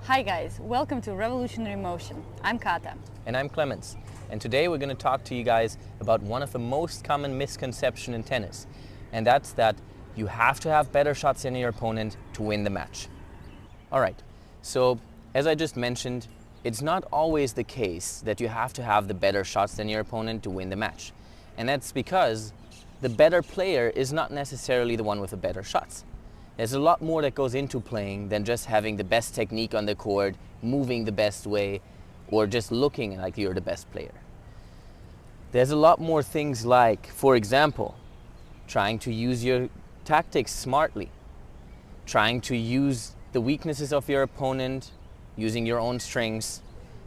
Hi guys, welcome to Revolutionary Motion. I'm Kata. And I'm Clemens. And today we're going to talk to you guys about one of the most common misconceptions in tennis. And that's that you have to have better shots than your opponent to win the match. Alright, so as I just mentioned, it's not always the case that you have to have the better shots than your opponent to win the match. And that's because the better player is not necessarily the one with the better shots. There's a lot more that goes into playing than just having the best technique on the court, moving the best way, or just looking like you're the best player. There's a lot more things like, for example, trying to use your tactics smartly, trying to use the weaknesses of your opponent, using your own strengths,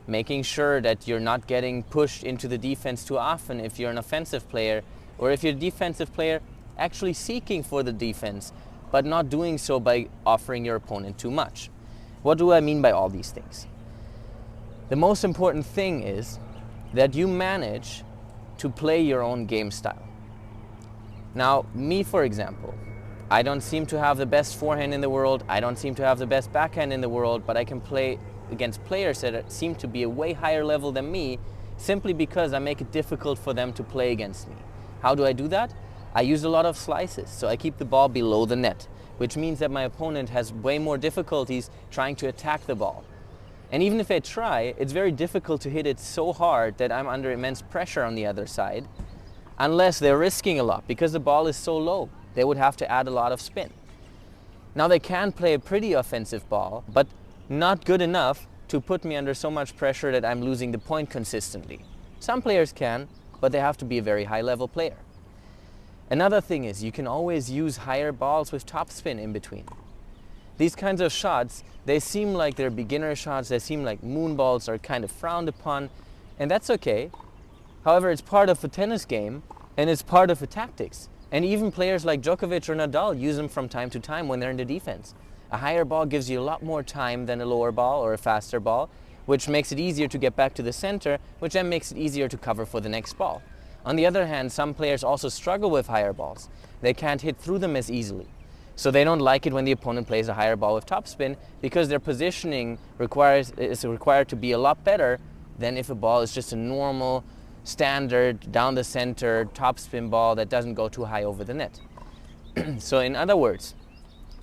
making sure that you're not getting pushed into the defense too often if you're an offensive player, or if you're a defensive player, actually seeking for the defense, but not doing so by offering your opponent too much. What do I mean by all these things? The most important thing is that you manage to play your own game style. Now, me for example, I don't seem to have the best forehand in the world, I don't seem to have the best backhand in the world, but I can play against players that seem to be a way higher level than me simply because I make it difficult for them to play against me. How do I do that? I use a lot of slices, so I keep the ball below the net, which means that my opponent has way more difficulties trying to attack the ball. And even if they try, it's very difficult to hit it so hard that I'm under immense pressure on the other side, unless they're risking a lot, because the ball is so low. They would have to add a lot of spin. Now they can play a pretty offensive ball, but not good enough to put me under so much pressure that I'm losing the point consistently. Some players can, but they have to be a very high level player. Another thing is you can always use higher balls with topspin in between. These kinds of shots, they seem like they're beginner shots, they seem like moon balls are kind of frowned upon, and that's okay. However, it's part of a tennis game and it's part of the tactics. And even players like Djokovic or Nadal use them from time to time when they're in the defense. A higher ball gives you a lot more time than a lower ball or a faster ball, which makes it easier to get back to the center, which then makes it easier to cover for the next ball. On the other hand, some players also struggle with higher balls. They can't hit through them as easily. So they don't like it when the opponent plays a higher ball with topspin because their positioning is required to be a lot better than if a ball is just a normal, standard, down the center, topspin ball that doesn't go too high over the net. So in other words,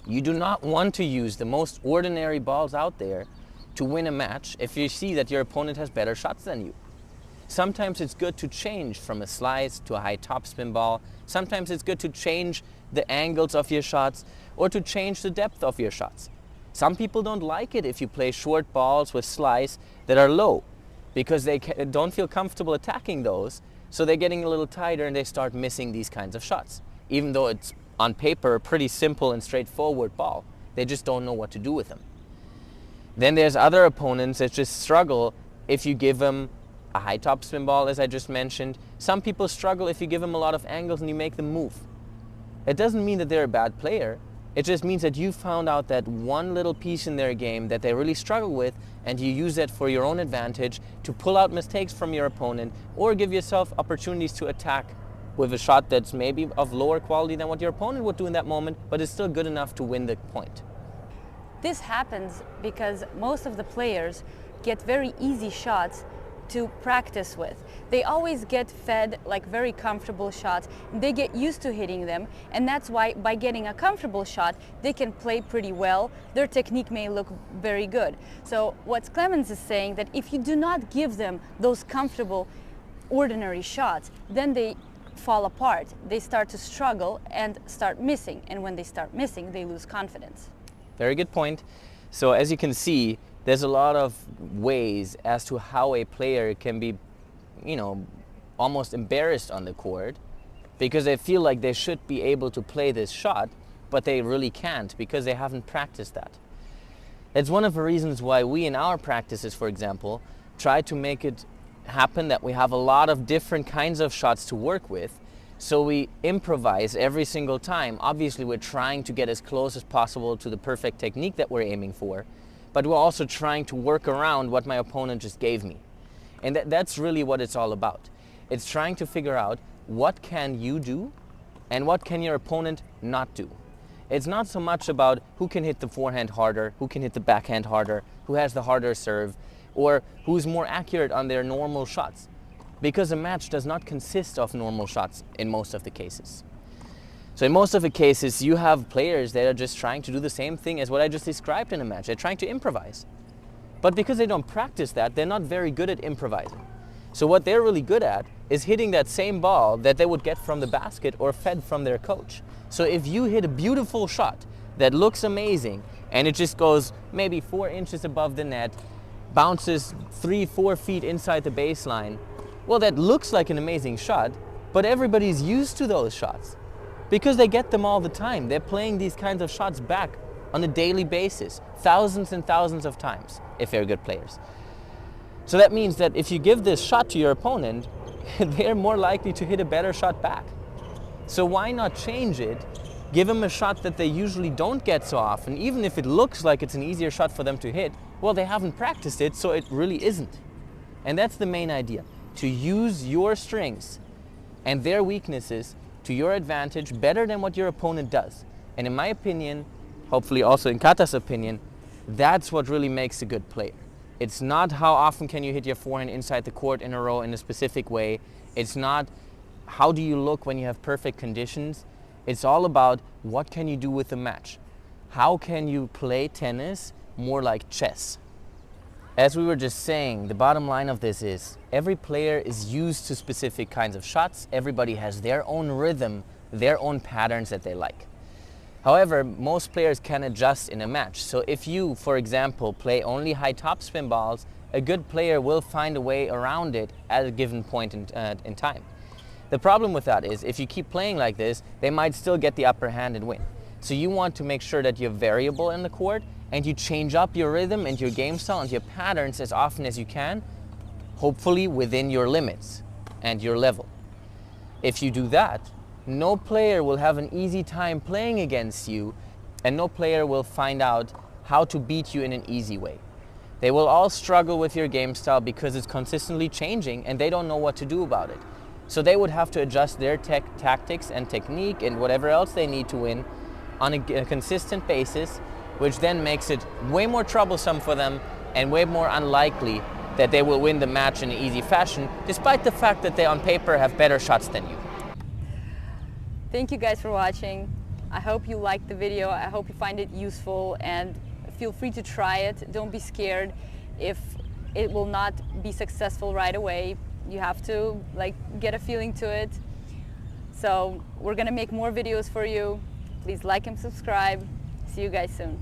you do not want to use the most ordinary balls out there to win a match if you see that your opponent has better shots than you. Sometimes it's good to change from a slice to a high topspin ball. Sometimes it's good to change the angles of your shots or to change the depth of your shots. Some people don't like it if you play short balls with slice that are low because they don't feel comfortable attacking those, so they're getting a little tighter and they start missing these kinds of shots. Even though it's on paper a pretty simple and straightforward ball, they just don't know what to do with them. Then there's other opponents that just struggle if you give them a high topspin ball, as I just mentioned. Some people struggle if you give them a lot of angles and you make them move. It doesn't mean that they're a bad player. It just means that you found out that one little piece in their game that they really struggle with, and you use it for your own advantage to pull out mistakes from your opponent or give yourself opportunities to attack with a shot that's maybe of lower quality than what your opponent would do in that moment, but is still good enough to win the point. This happens because most of the players get very easy shots to practice with. They always get fed like very comfortable shots. They get used to hitting them, and that's why by getting a comfortable shot they can play pretty well. Their technique may look very good. So what Clemens is saying, that if you do not give them those comfortable ordinary shots, then they fall apart. They start to struggle and start missing, and when they start missing they lose confidence. Very good point. So as you can see, there's a lot of ways as to how a player can be, almost embarrassed on the court because they feel like they should be able to play this shot, but they really can't because they haven't practiced that. It's one of the reasons why we in our practices, for example, try to make it happen that we have a lot of different kinds of shots to work with. So we improvise every single time. Obviously, we're trying to get as close as possible to the perfect technique that we're aiming for, but we're also trying to work around what my opponent just gave me. And that's really what it's all about. It's trying to figure out what can you do and what can your opponent not do. It's not so much about who can hit the forehand harder, who can hit the backhand harder, who has the harder serve, or who's more accurate on their normal shots. Because a match does not consist of normal shots in most of the cases. So in most of the cases, you have players that are just trying to do the same thing as what I just described in a match. They're trying to improvise. But because they don't practice that, they're not very good at improvising. So what they're really good at is hitting that same ball that they would get from the basket or fed from their coach. So if you hit a beautiful shot that looks amazing and it just goes maybe 4 inches above the net, bounces 3-4 feet inside the baseline, well, that looks like an amazing shot, but everybody's used to those shots because they get them all the time. They're playing these kinds of shots back on a daily basis, thousands and thousands of times, if they're good players. So that means that if you give this shot to your opponent, they're more likely to hit a better shot back. So why not change it? Give them a shot that they usually don't get so often. Even if it looks like it's an easier shot for them to hit, well, they haven't practiced it, so it really isn't. And that's the main idea, to use your strengths and their weaknesses to your advantage better than what your opponent does. And in my opinion, hopefully also in Kata's opinion, that's what really makes a good player. It's not how often can you hit your forehand inside the court in a row in a specific way. It's not how do you look when you have perfect conditions. It's all about what can you do with the match. How can you play tennis more like chess? As we were just saying, the bottom line of this is every player is used to specific kinds of shots. Everybody has their own rhythm, their own patterns that they like. However, most players can adjust in a match. So if you, for example, play only high topspin balls, a good player will find a way around it at a given point in time. The problem with that is if you keep playing like this, they might still get the upper hand and win. So you want to make sure that you're variable in the court and you change up your rhythm and your game style and your patterns as often as you can, hopefully within your limits and your level. If you do that, no player will have an easy time playing against you, and no player will find out how to beat you in an easy way. They will all struggle with your game style because it's consistently changing and they don't know what to do about it. So they would have to adjust their tactics and technique and whatever else they need to win on a consistent basis, which then makes it way more troublesome for them and way more unlikely that they will win the match in an easy fashion, despite the fact that they on paper have better shots than you. Thank you guys for watching. I hope you liked the video. I hope you find it useful and feel free to try it. Don't be scared if it will not be successful right away. You have to get a feeling to it. So we're gonna make more videos for you. Please like and subscribe. See you guys soon.